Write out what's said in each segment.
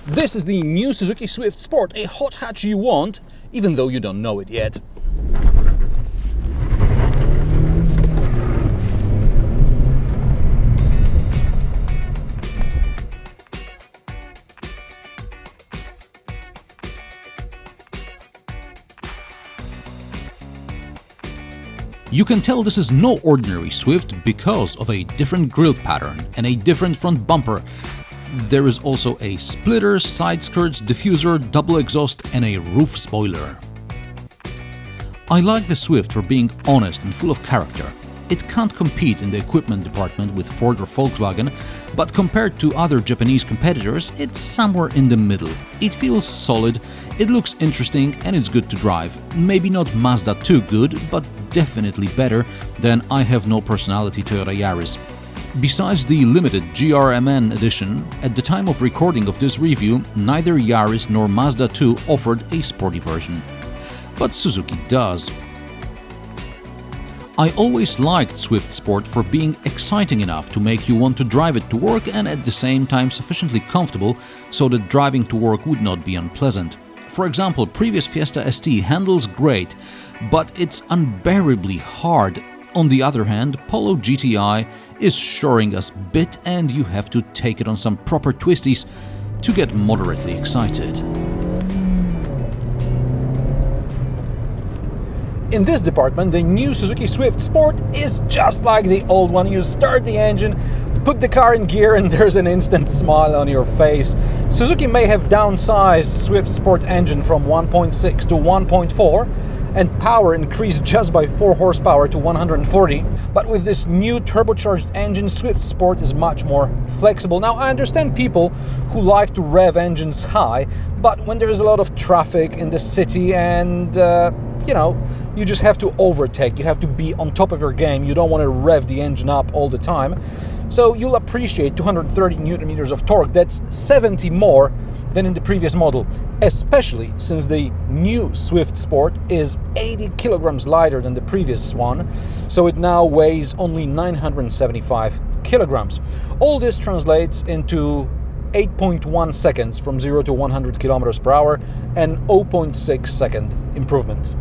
This is the new Suzuki Swift Sport, a hot hatch you want, even though you don't know it yet. You can tell this is no ordinary Swift because of a different grille pattern and a different front bumper. There is also a splitter, side skirts, diffuser, double exhaust and a roof spoiler. I like the Swift for being honest and full of character. It can't compete in the equipment department with Ford or Volkswagen, but compared to other Japanese competitors, it's somewhere in the middle. It feels solid, it looks interesting and it's good to drive. Maybe not Mazda 2 good, but definitely better than I Have No Personality Toyota Yaris. Besides the limited GRMN edition, at the time of recording of this review, neither Yaris nor Mazda 2 offered a sporty version. But Suzuki does. I always liked Swift Sport for being exciting enough to make you want to drive it to work and at the same time sufficiently comfortable so that driving to work would not be unpleasant. For example, previous Fiesta ST handles great, but it's unbearably hard. On the other hand, Polo GTI is shoring us bit and you have to take it on some proper twisties to get moderately excited. In this department, the new Suzuki Swift Sport is just like the old one. You start the engine, put the car in gear and there's an instant smile on your face. Suzuki may have downsized Swift Sport engine from 1.6 to 1.4 and power increased just by 4 horsepower to 140, but with this new turbocharged engine, Swift Sport is much more flexible. Now, I understand people who like to rev engines high, but when there is a lot of traffic in the city and you just have to overtake, you have to be on top of your game, you don't want to rev the engine up all the time. So you'll appreciate 230 Newton meters of torque. That's 70 more than in the previous model, especially since the new Swift Sport is 80 kilograms lighter than the previous one, so it now weighs only 975 kilograms. All this translates into 8.1 seconds from 0 to 100 kilometers per hour and 0.6 second improvement.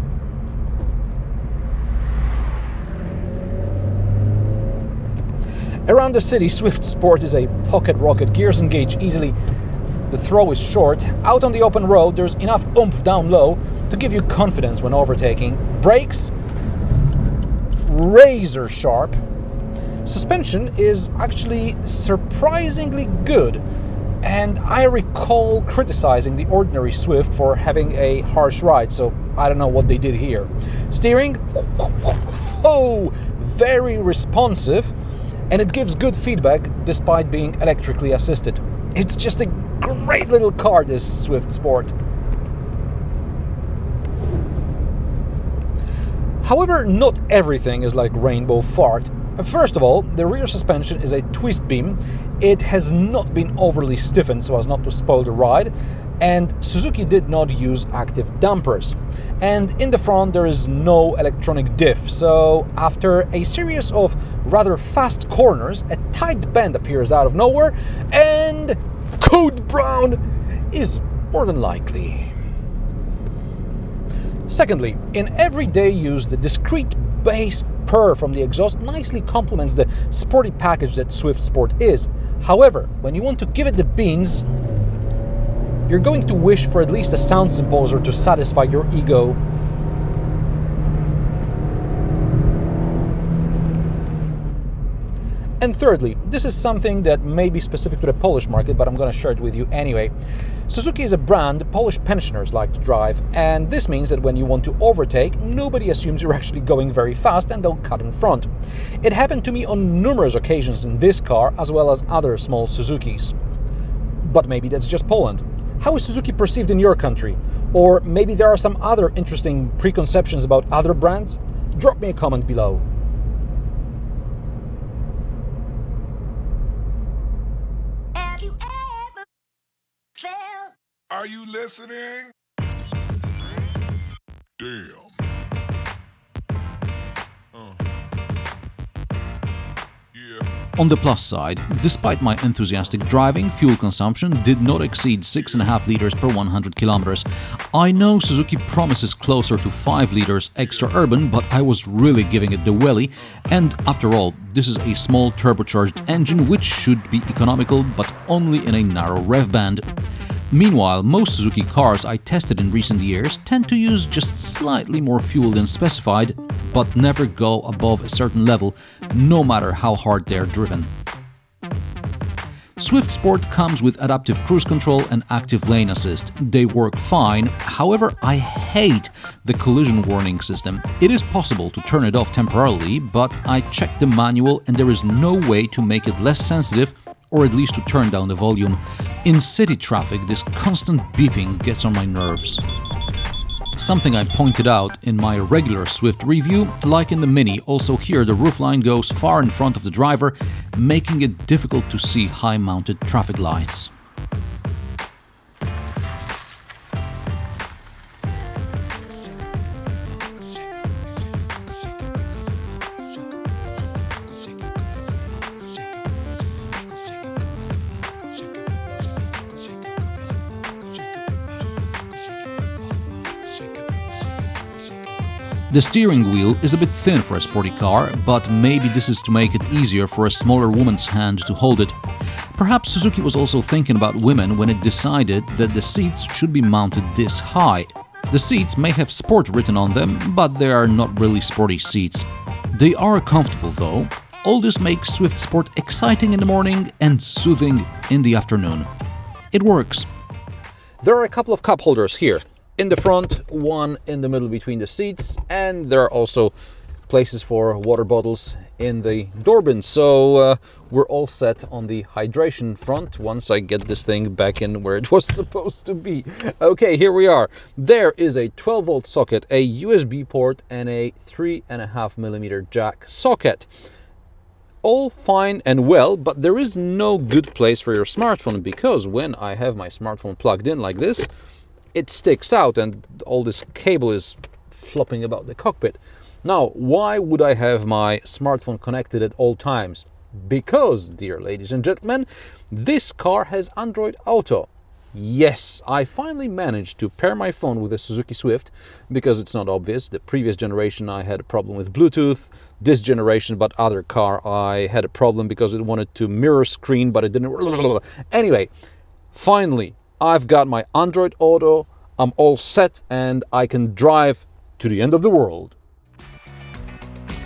Around the city, Swift Sport is a pocket rocket. Gears engage easily, the throw is short. Out on the open road, there's enough oomph down low to give you confidence when overtaking. Brakes, razor sharp. Suspension is actually surprisingly good, and I recall criticizing the ordinary Swift for having a harsh ride, so I don't know what they did here. Steering, very responsive, and it gives good feedback despite being electrically assisted. It's just a great little car, this Swift Sport. However, not everything is like rainbow fart. First of all, the rear suspension is a twist beam. It has not been overly stiffened so as not to spoil the ride, and Suzuki did not use active dampers. And in the front there is no electronic diff, so after a series of rather fast corners, a tight bend appears out of nowhere, and code brown is more than likely. Secondly, in everyday use, the discreet bass purr from the exhaust nicely complements the sporty package that Swift Sport is. However, when you want to give it the beans, you're going to wish for at least a sound symposer to satisfy your ego. And thirdly, this is something that may be specific to the Polish market, but I'm going to share it with you anyway. Suzuki is a brand Polish pensioners like to drive, and this means that when you want to overtake, nobody assumes you're actually going very fast and they'll cut in front. It happened to me on numerous occasions in this car, as well as other small Suzukis. But maybe that's just Poland. How is Suzuki perceived in your country? Or maybe there are some other interesting preconceptions about other brands? Drop me a comment below. Are you listening? Damn. Yeah. On the plus side, despite my enthusiastic driving, fuel consumption did not exceed 6.5 liters per 100 kilometers. I know Suzuki promises closer to 5 liters extra urban, but I was really giving it the welly, and after all, this is a small turbocharged engine which should be economical, but only in a narrow rev band. Meanwhile, most Suzuki cars I tested in recent years tend to use just slightly more fuel than specified, but never go above a certain level, no matter how hard they're driven. Swift Sport comes with adaptive cruise control and active lane assist. They work fine, however, I hate the collision warning system. It is possible to turn it off temporarily, but I checked the manual and there is no way to make it less sensitive, or at least to turn down the volume. In city traffic, this constant beeping gets on my nerves. Something I pointed out in my regular Swift review, like in the Mini, also here the roofline goes far in front of the driver, making it difficult to see high-mounted traffic lights. The steering wheel is a bit thin for a sporty car, but maybe this is to make it easier for a smaller woman's hand to hold it. Perhaps Suzuki was also thinking about women when it decided that the seats should be mounted this high. The seats may have sport written on them, but they are not really sporty seats. They are comfortable though. All this makes Swift Sport exciting in the morning and soothing in the afternoon. It works. There are a couple of cup holders here. In the front, one in the middle between the seats, and there are also places for water bottles in the door bins. So we're all set on the hydration front once I get this thing back in where it was supposed to be. Okay, here we are. There is a 12-volt socket, a USB port, and a 3.5mm jack socket. All fine and well, but there is no good place for your smartphone, because when I have my smartphone plugged in like this, it sticks out and all this cable is flopping about the cockpit. Now, why would I have my smartphone connected at all times? Because, dear ladies and gentlemen, this car has Android Auto. Yes, I finally managed to pair my phone with a Suzuki Swift, because it's not obvious. The previous generation I had a problem with Bluetooth. This generation, but other car, I had a problem because it wanted to mirror screen, but it didn't. Anyway, finally, I've got my Android Auto, I'm all set, and I can drive to the end of the world.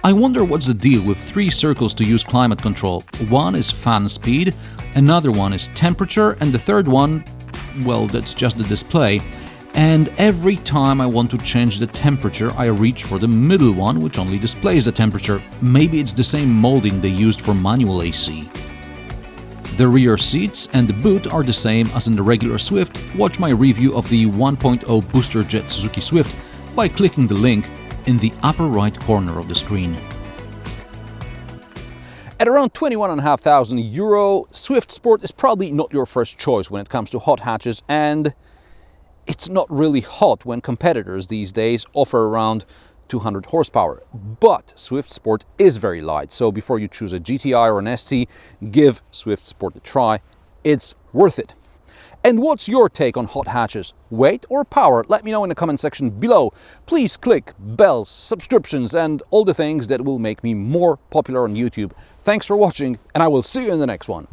I wonder what's the deal with 3 circles to use climate control. One is fan speed, another one is temperature, and the third one, well, that's just the display. And every time I want to change the temperature, I reach for the middle one, which only displays the temperature. Maybe it's the same molding they used for manual AC. The rear seats and the boot are the same as in the regular Swift. Watch my review of the 1.0 booster jet Suzuki Swift by clicking the link in the upper right corner of the screen. At around €21,500, Swift Sport is probably not your first choice when it comes to hot hatches, and it's not really hot when competitors these days offer around 200 horsepower. But Swift Sport is very light, so before you choose a GTI or an ST, give Swift Sport a try. It's worth it. And what's your take on hot hatches? Weight or power? Let me know in the comment section below. Please click bells, subscriptions, and all the things that will make me more popular on YouTube. Thanks for watching, and I will see you in the next one.